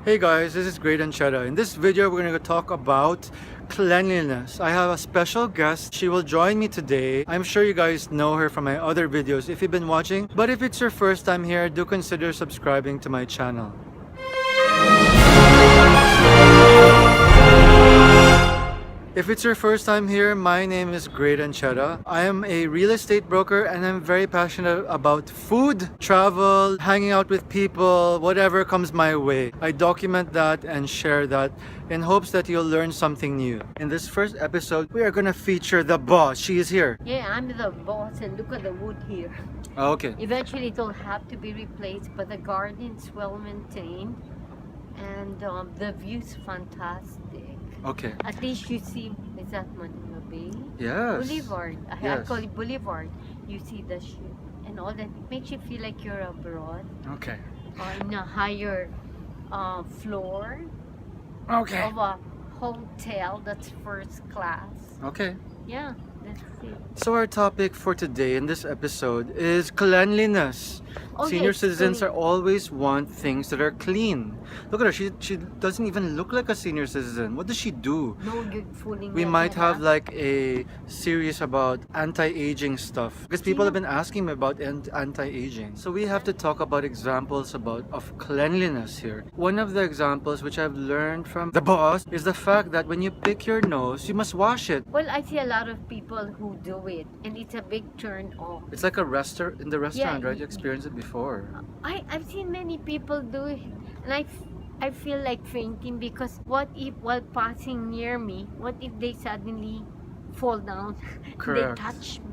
Hey guys, this is Great and Cheddar. In this video, we're going to talk about cleanliness. I have a special guest. She will join me today. I'm sure you guys know her from my other videos if you've been watching. But if it's your first time here, do consider subscribing to my channel. If it's your first time here, my name is Great and Cheddar. I am a real estate broker and I'm very passionate about food, travel, hanging out with people, whatever comes my way. I document that and share that in hopes that you'll learn something new. In this first episode, we are gonna feature the boss. She is here. Yeah, I'm the boss and look at the wood here. Okay. Eventually it will have to be replaced, but the garden's well maintained and the view's fantastic. Okay. At least you see, is that Manila Bay? Yes. Boulevard. I Yes. call it Boulevard. You see the ship and all that. It makes you feel like you're abroad Okay. or in a higher floor Okay. of a hotel that's first class. Okay. Yeah, that's it. So our topic for today in this episode is cleanliness. Oh, Senior yes, citizens clean. are always want things that are clean. Look at her. She doesn't even look like a senior citizen. What does she do? No, you're fooling We them, might have huh? like a series about anti-aging stuff because people have been asking me about anti-aging. So we have to talk about examples of cleanliness here. One of the examples which I've learned from the boss is the fact that when you pick your nose, you must wash it. Well, I see a lot of people who do it, and it's a big turn off. It's like a in the restaurant, Yeah, right? You experienced it before. I've seen many people do it, and I feel like fainting because what if while passing near me, what if they suddenly fall down? Correct. They touch me,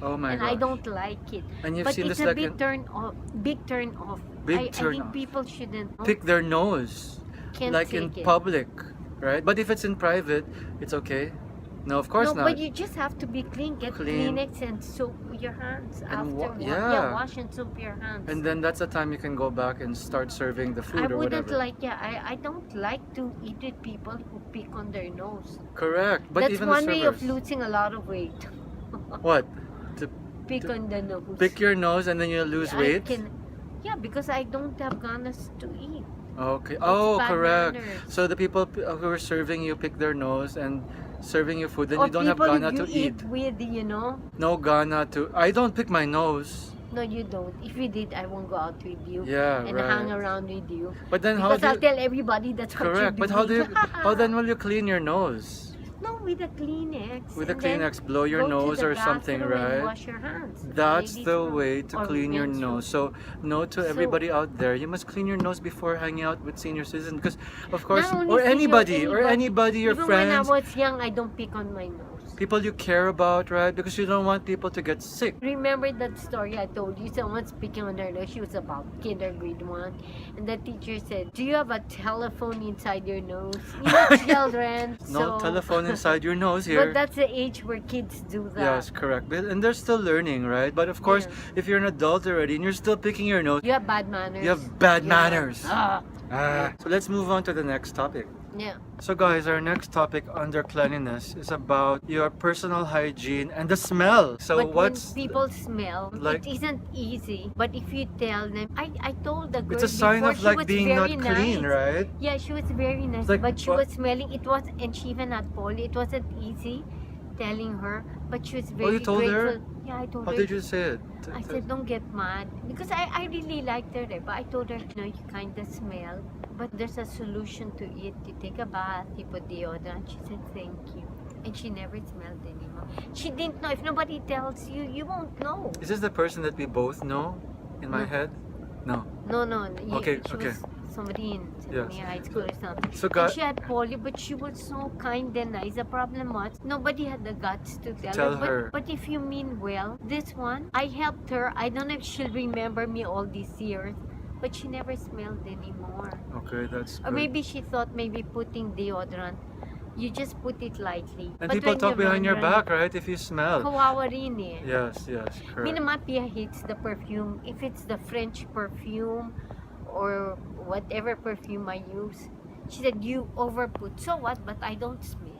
Oh my and gosh. I don't like it. And you've But seen it's this a like big turn off. Big turn off. Big I turn think off. people shouldn't pick their nose, can't like take in it. public, right? But if it's in private, it's okay. No, of course No, not. but you just have to be clean. Get Clean. Kleenex and soap your hands after. yeah. Wash and soap your hands. And then that's the time you can go back and start serving the food I or wouldn't whatever. like, I don't like to eat with people who pick on their nose. Correct. But That's even one the way of servers. losing a lot of weight. What? To Pick on the nose. pick your nose and then you lose weight? Yeah, because I don't have ganas to eat. Okay. It's Oh, bad correct. manners. So the people who are serving you pick their nose and serving you food, then Or you don't have people gana you to eat. with, you know. No gana to. I don't pick my nose. No, you don't. If you did, I won't go out with you Yeah, and right. hang around with you. But then how Because do I'll you, tell everybody that's what correct? you're But how do doing. you, how then will you clean your nose? No, with a Kleenex. With a and then Kleenex, blow your go to nose the or something, bathroom and right? Wash your hands. That's Ladies the or- way to or clean your men's nose. So, note to everybody out there, you must clean your nose before hanging out with senior citizens because, of course, Not only or senior, anybody, your Even friends, when I was young, I don't pick on my nose. people you care about, right? Because you don't want people to get sick. Remember that story I told you? Someone's picking on her nose. She was about grade 1. And the teacher said, do you have a telephone inside your nose? You know, children. No so, telephone inside your nose here. But that's the age where kids do that. Yes, correct. And they're still learning, right? But of course, Yeah. if you're an adult already and you're still picking your nose, You have bad manners. you have bad Yeah. manners. Ah. So let's move on to the next topic. Yeah. So guys, our next topic under cleanliness is about your personal hygiene and the smell. So But what's when people smell, like- it isn't easy. But if you tell them, I told the girl it's a sign before, of she like was being not very clean, nice. right? Yeah, she was very nice, like, but she what- was smelling. It was, and she even had poly. It wasn't easy telling her, but she was very you told her? grateful. Yeah, I told How her. did you say it? I said, don't get mad. Because I really liked her there. But I told her, you kind of smell. But there's a solution to it. You take a bath, you put deodorant. She said, thank you. And she never smelled anymore. She didn't know. If nobody tells you, you won't know. Is this the person that we both know in my No. head? No. No. Okay, She okay. was somebody in Yes. senior high school or something. So And God, she had polio, but she was so kind and nice. The problem was, nobody had the guts to tell, Tell her. her. But if you mean well, this one, I helped her. I don't know if she'll remember me all these years, but she never smelled anymore. okay, that's Or good. maybe she thought maybe putting deodorant, you just put it lightly. And But people when talk you behind your run, back, right? If you smell. kawawa rin eh. Yes, correct. Minamapia hates the perfume. If it's the French perfume or whatever perfume I use, she said, you overput. So what? But I don't smell.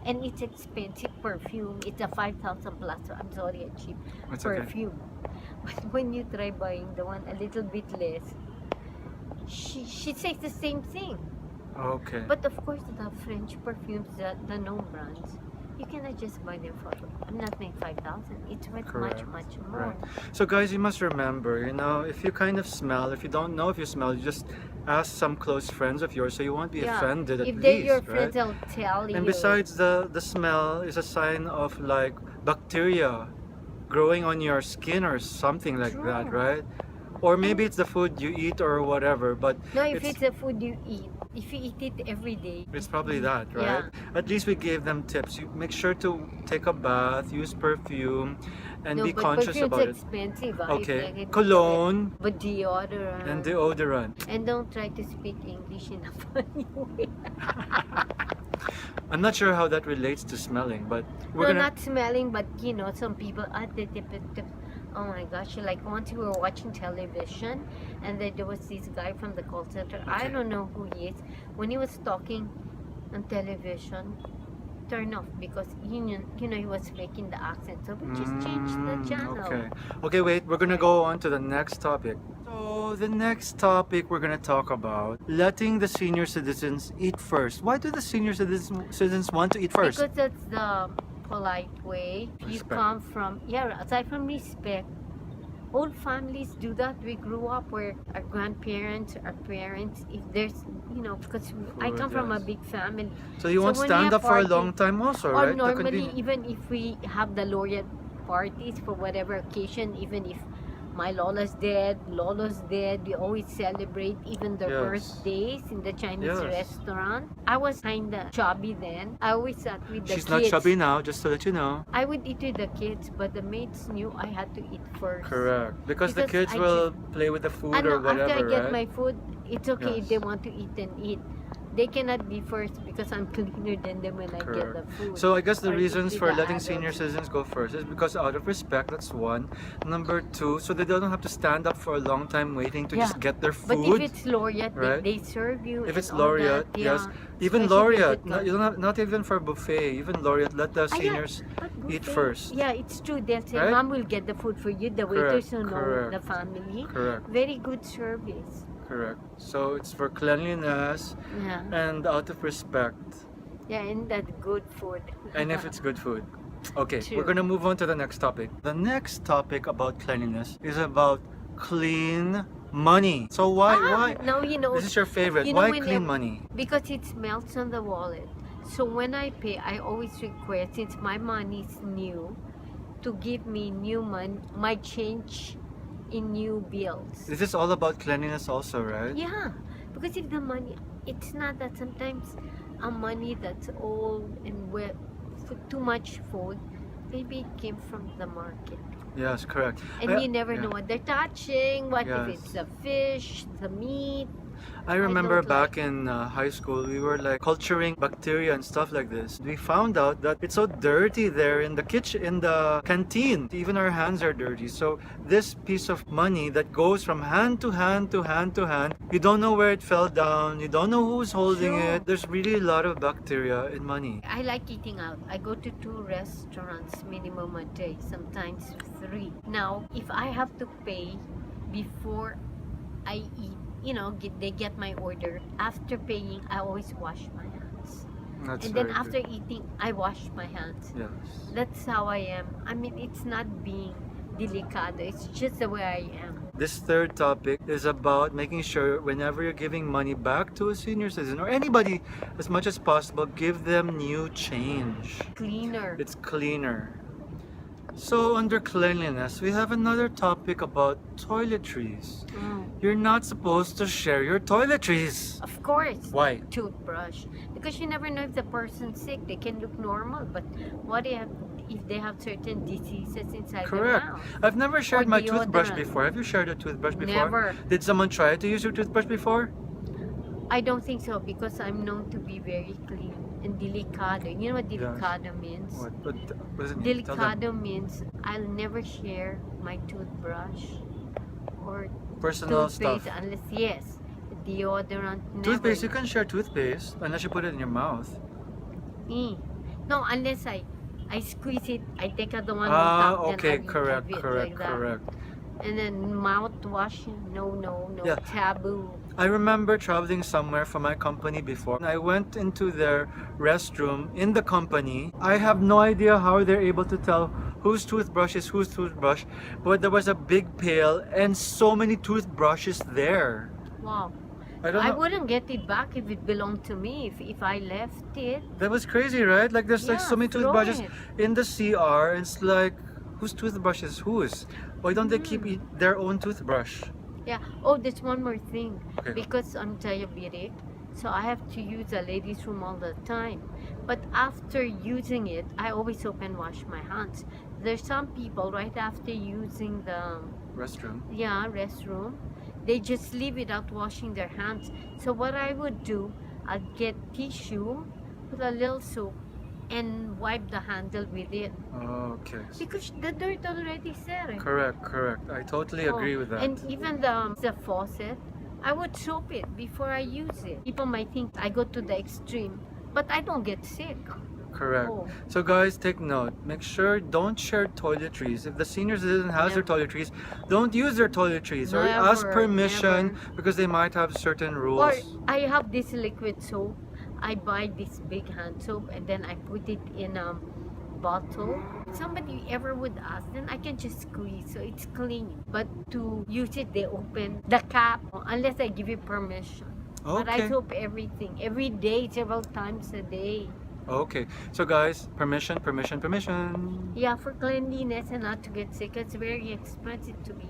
And it's expensive perfume. It's a 5,000 plus. I'm sorry, a cheap It's okay. perfume. But when you try buying the one a little bit less, she says the same thing. Okay. But of course, the French perfumes, the known brands, you cannot just buy them for nothing 5,000. It's worth Correct. much more. Right. So guys, you must remember, you know, if you kind of smell, if you don't know if you smell, you just ask some close friends of yours so you won't be Yeah. offended at If they're least, your right? friends, they'll tell you. And besides, the smell is a sign of like bacteria growing on your skin or something like that, True. right? Or maybe it's the food you eat or whatever, but No, if it's the food you eat, if you eat it every day, it's probably that, right? At least we gave them tips. You make sure to take a bath, use perfume, and no, be but conscious perfume's about it. expensive. Okay, cologne But deodorant. and deodorant. And don't try to speak English in a funny way. I'm not sure how that relates to smelling, but we're No, gonna. not smelling, but you know, some people oh my gosh, like once we were watching television and then there was this guy from the call center. I Okay. don't know who he is. When he was talking on television, turn off because you know he was faking the accent. So we just changed the channel. Okay. Okay, wait. We're gonna go on to the next topic. So the next topic we're gonna talk about letting the senior citizens eat first. Why do the senior citizens want to eat first? Because that's the polite way. You Respect. come from, aside from respect, old families do that. We grew up where our grandparents, our parents, if there's, because I come from a yes. big family. So you won't when we stand have up for a party- long time also, Or right? The normally, convenience. even if we have the laureate parties for whatever occasion, even if my Lola's dead, Lolo's dead, we always celebrate even their Yes. birthdays in the Chinese Yes. restaurant. I was kinda chubby then. I always sat with the She's kids. not chubby now, just to let you know. I would eat with the kids, but the maids knew I had to eat first. Correct. Because the Because kids I will play with the food And or whatever, after I get right? my food, it's okay if Yes. they want to eat and eat. They cannot be first because I'm cleaner than them when I get the Correct. food. So I guess the Or eat reasons with for the letting adults. senior citizens go first is because out of respect, that's one. Number two, so they don't have to stand up for a long time waiting to Yeah. just get their But food. if it's laureate, right? they serve you. If and it's all laureate, that, yes. yeah. Even Especially laureate, good you don't have, not even for buffet, even laureate, let the Ah, yeah. seniors But eat buffet, first. Yeah, it's true. They'll say, Right? Mom will get the food for you. The waiters who know correct. the family. Correct, Very good service. correct. So it's for cleanliness Yeah. and out of respect. Yeah, and that good food. And if it's good food. Okay, True. we're gonna move on to the next topic. The next topic about cleanliness is about clean money. So why? Now you know. This is your favorite. You know Why when clean you- money? Because it melts on the wallet. So when I pay, I always request, since my money is new, to give me new money, my change in new bills. This is all about cleanliness also, right? Yeah, because if the money, it's not that sometimes a money that's old and with too much food, maybe it came from the market. Yes, correct. And you never yeah. know what they're touching, what if Yes. it's the fish, the meat. I remember don't back in high school, we were like culturing bacteria and stuff like this. We found out that it's so dirty there in the kitchen, in the canteen. Even our hands are dirty. So this piece of money that goes from hand to hand to hand to hand, you don't know where it fell down. You don't know who's holding True. it. There's really a lot of bacteria in money. I like eating out. I go to 2 restaurants minimum a day, sometimes 3. Now, if I have to pay before I eat, they get my order. After paying, I always wash my hands. That's And then very after good. eating, I wash my hands. Yes. That's how I am. I mean, it's not being delicado. It's just the way I am. This third topic is about making sure whenever you're giving money back to a senior citizen or anybody, as much as possible, give them new change. Cleaner. It's cleaner. So under cleanliness, we have another topic about toiletries. You're not supposed to share your toiletries. Of course. Why? Toothbrush. Because you never know if the person's sick. They can look normal, but what if they have certain diseases inside Correct. their mouth? I've never shared my toothbrush deodorant. before. Have you shared a toothbrush before? Never. Did someone try to use your toothbrush before? I don't think so because I'm known to be very clean and delicado. You know what Yes. delicado means? What does it mean? Tell them. Delicado means I'll never share my toothbrush or Personal toothpaste stuff. unless, yes, deodorant. Never. Toothpaste, you can share toothpaste unless you put it in your mouth. No, unless I squeeze it, I take out the one on Ah, top, okay, then I correct, have it correct, like that. correct. And then mouthwash, no, Yeah. taboo. I remember traveling somewhere for my company before. I went into their restroom in the company. I have no idea how they're able to tell whose toothbrush is whose toothbrush, but there was a big pail and so many toothbrushes there. Wow. I don't I know. wouldn't get it back if it belonged to me, if I left it. That was crazy, right? Like there's like Yeah, so many throw toothbrushes it. in the CR. It's like whose toothbrush is whose? Why don't they keep their own toothbrush? Yeah. Oh, there's one more thing. Okay. Because I'm diabetic, so I have to use a ladies' room all the time. But after using it, I always soap and wash my hands. There's some people right after using the Restroom. restroom, they just leave without washing their hands. So what I would do, I'd get tissue, put a little soap, and wipe the handle with it. Okay. Because the dirt already there. Correct. I totally agree with that. And even the faucet, I would soap it before I use it. People might think I go to the extreme, but I don't get sick. Correct. Oh. So guys, take note. Make sure don't share toiletries. If the senior citizen has their toiletries, don't use their toiletries or ask Never, permission never. because they might have certain rules. Or I have this liquid soap. I buy this big hand soap and then I put it in a bottle. If somebody ever would ask, then I can just squeeze so it's clean. But to use it, they open the cap unless I give you permission. But I Okay. soap everything every day, several times a day. Okay. So guys, permission. Yeah, for cleanliness and not to get sick. It's very expensive to be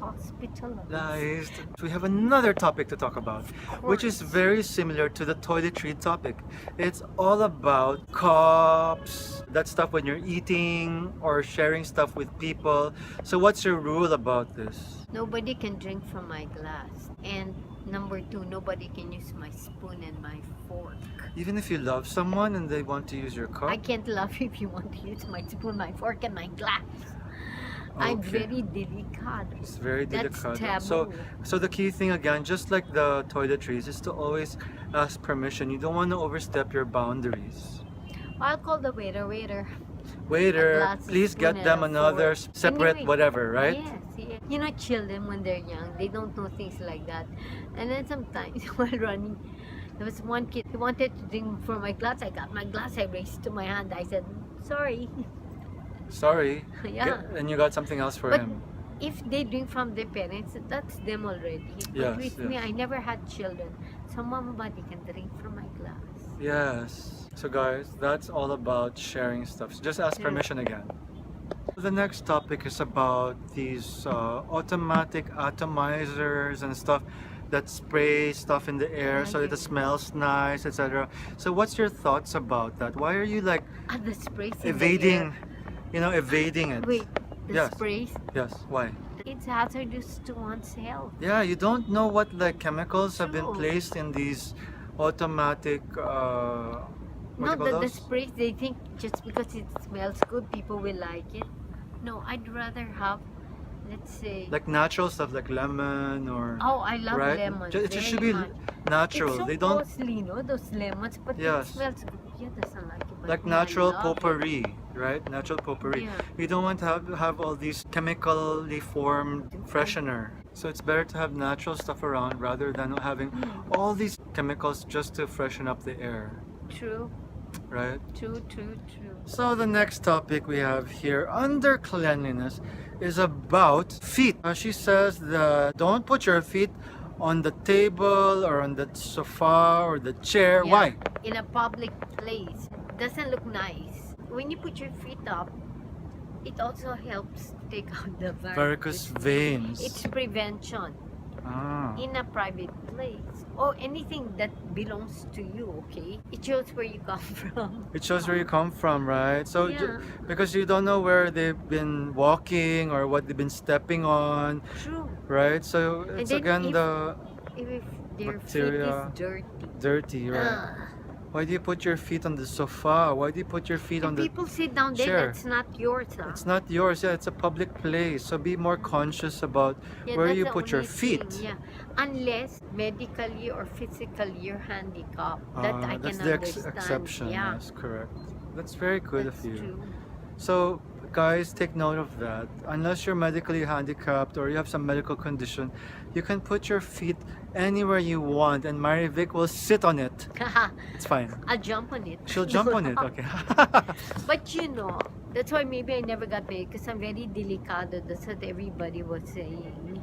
hospitalized. Guys, we have another topic to talk about, which is very similar to the toiletry topic. It's all about cups, that stuff when you're eating or sharing stuff with people. So what's your rule about this? Nobody can drink from my glass. And number two, nobody can use my spoon and my fork. Even if you love someone and they want to use your cup? I can't love you if you want to use my spoon, my fork, and my glass. I'm Okay. very delicate. It's very That's delicate. taboo. So the key thing again, just like the toiletries, is to always ask permission. You don't want to overstep your boundaries. I'll call the waiter. Waiter, glass, please spoon, get and them a another fork. separate Anyway, whatever, right? Yes. You know, children when they're young, they don't know things like that. And then sometimes while running, there was one kid, he wanted to drink from my glass. I got my glass, I raised to my hand. I said, sorry. Sorry. Yeah. And you got something else for But him. if they drink from their parents, that's them already. Yes, But with me, yes. I never had children. So somebody can drink from my glass. Yes. So guys, that's all about sharing stuff. So just ask Yeah. permission again. The next topic is about these automatic atomizers and stuff that spray stuff in the air so that it smells nice, etc. So what's your thoughts about that? Why are you like The sprays in the evading, air. evading it? Wait, the Yes. sprays? Yes, why? It's hazardous to one's health. Yeah, you don't know what like chemicals have been True. placed in these automatic what do No, you call the those? sprays, they think just because it smells good, people will like it. No, I'd rather have, let's say, Like natural stuff like lemon or oh, I love right? lemons. It just should very be much. natural. It's so They don't costly, no, those lemons, but Yes. it smells good. Yeah, doesn't like it. But like me, I natural love it. potpourri, right? Natural potpourri. Yeah. We don't want to have all these chemically formed freshener. So it's better to have natural stuff around rather than having all these chemicals just to freshen up the air, True, right? true. So the next topic we have here under cleanliness is about feet. She says that don't put your feet on the table or on the sofa or the chair. Yeah. Why? In a public place, doesn't look nice. When you put your feet up, it also helps take out the Varicose veins. It's prevention Ah. in a private place or anything that belongs to you. Okay, it shows where you come from. It shows where you come from, right? So Yeah. because you don't know where they've been walking or what they've been stepping on, True. right? So it's then again if- the If their Bacteria. feet is dirty. dirty, right? Ugh. Why do you put your feet on the sofa? Why do you put your feet on And the people sit down there, chair. that's not yours. It's not yours, yeah, it's a public place. So be more conscious about Yeah, where that's you the put your only feet. thing, yeah. Unless medically or physically you're handicapped. That I That's can the understand. exception, Yeah, yes, correct. That's very good that's of you. true. So Guys, take note of that. Unless you're medically handicapped or you have some medical condition, you can put your feet anywhere you want and Mary Vic will sit on it. It's fine. I'll jump on it. She'll jump on it, okay. But you know, that's why maybe I never got married because I'm very delicado. That's what everybody was saying.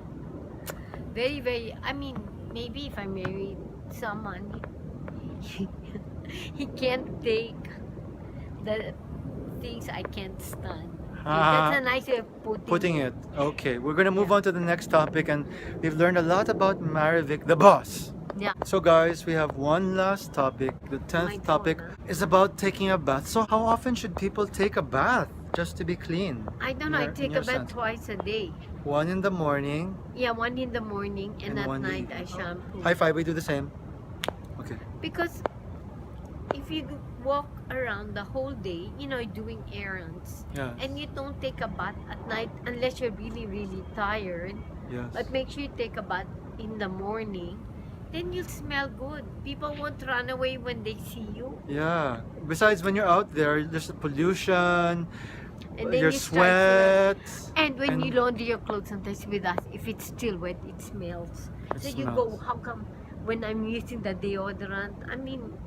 Very, very, I mean, maybe if I married someone, he can't take the things I can't stand. That's a nice way of putting it. Okay, we're gonna move on to the next topic, and we've learned a lot about Mary Vic, the boss. Yeah. So guys, we have one last topic. The 10th topic is about taking a bath. So how often should people take a bath just to be clean? I don't know. I take a bath twice a day. One in the morning. Yeah, one in the morning and at one night I shampoo. High five, we do the same. Okay. Because if you walk around the whole day, you know, doing errands, Yes. and you don't take a bath at night unless you're really, really tired, Yes. but make sure you take a bath in the morning, then you'll smell good. People won't run away when they see you. Yeah. Besides, when you're out there, there's pollution, And then your you start sweat. And when you laundry your clothes, sometimes with us, if it's still wet, it smells. So you go, how come when I'm using the deodorant? I mean,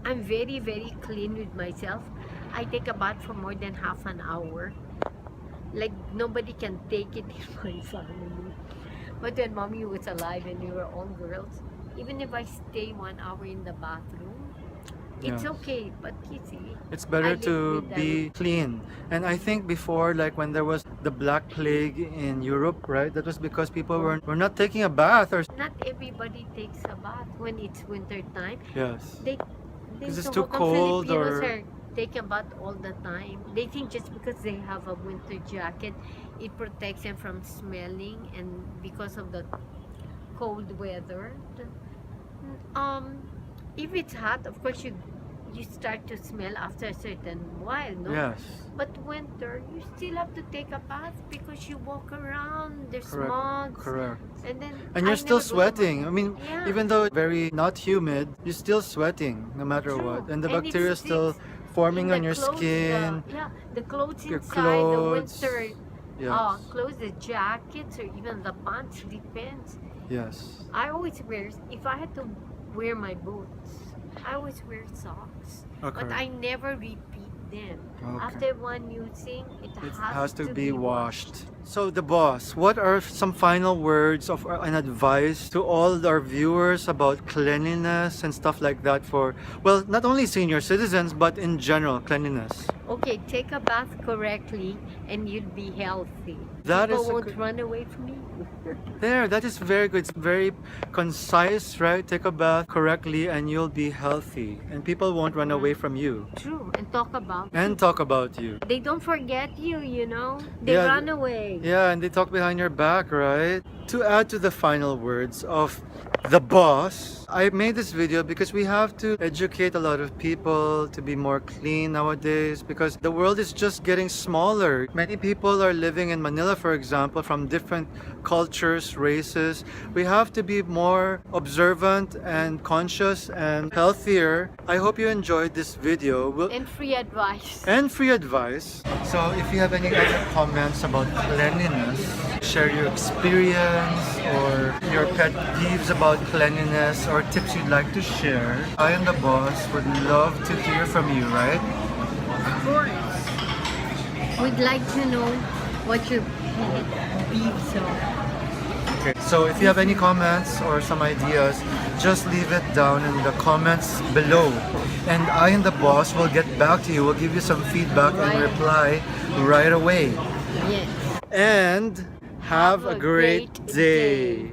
I'm very, very clean with myself. I take a bath for more than half an hour. Like, nobody can take it in my family. But when mommy was alive and we were all girls, even if I stay 1 hour in the bathroom, it's okay. But you see, it's better to be clean. And I think before, like when there was the Black Plague in Europe, right? That was because people were not taking a bath or... Not everybody takes a bath when it's winter time. Yes. Because it's too cold or... Filipinos are taking a bath all the time. They think just because they have a winter jacket, it protects them from smelling, and because of the cold weather. If it's hot, of course you start to smell after a certain while, no? Yes. But winter, you still have to take a bath because you walk around, there's Correct. moths. Correct. And You're still sweating. I mean, Yeah. even though it's very not humid, you're still sweating no matter True. what. And the And it bacteria is still sticks forming in on the your clothes, skin. the clothes Your inside, clothes. the winter Yes. clothes, the jackets, or even the pants, depends. Yes. I always wear, if I had to wear my boots, I always wear socks. Okay. But I never repeat them. Okay. After one using, it has to be washed. So the boss, what are some final words of an advice to all our viewers about cleanliness and stuff like that for, well, not only senior citizens, but in general, cleanliness? Okay, take a bath correctly and you'll be healthy. That People is a won't good- run away from you. There, that is very good. It's very concise, right? Take a bath correctly and you'll be healthy. And people won't run away from you. True, and talk about And talk about you. They don't forget you, you know? They Yeah, run away. Yeah, and they talk behind your back, right? To add to the final words of the boss, I made this video because we have to educate a lot of people to be more clean nowadays because the world is just getting smaller. Many people are living in Manila, for example, from different cultures, races. We have to be more observant and conscious and healthier. I hope you enjoyed this video. And free advice. And free advice. So if you have any other comments about cleanliness, share your experience or your pet peeves about cleanliness or tips you'd like to share, I and the boss would love to hear from you, right? Of course. We'd like to know what your pet peeves are. Okay. So if you have any comments or some ideas, just leave it down in the comments below. And I and the boss will get back to you. We'll give you some feedback and reply right away. Yes. And have a great day.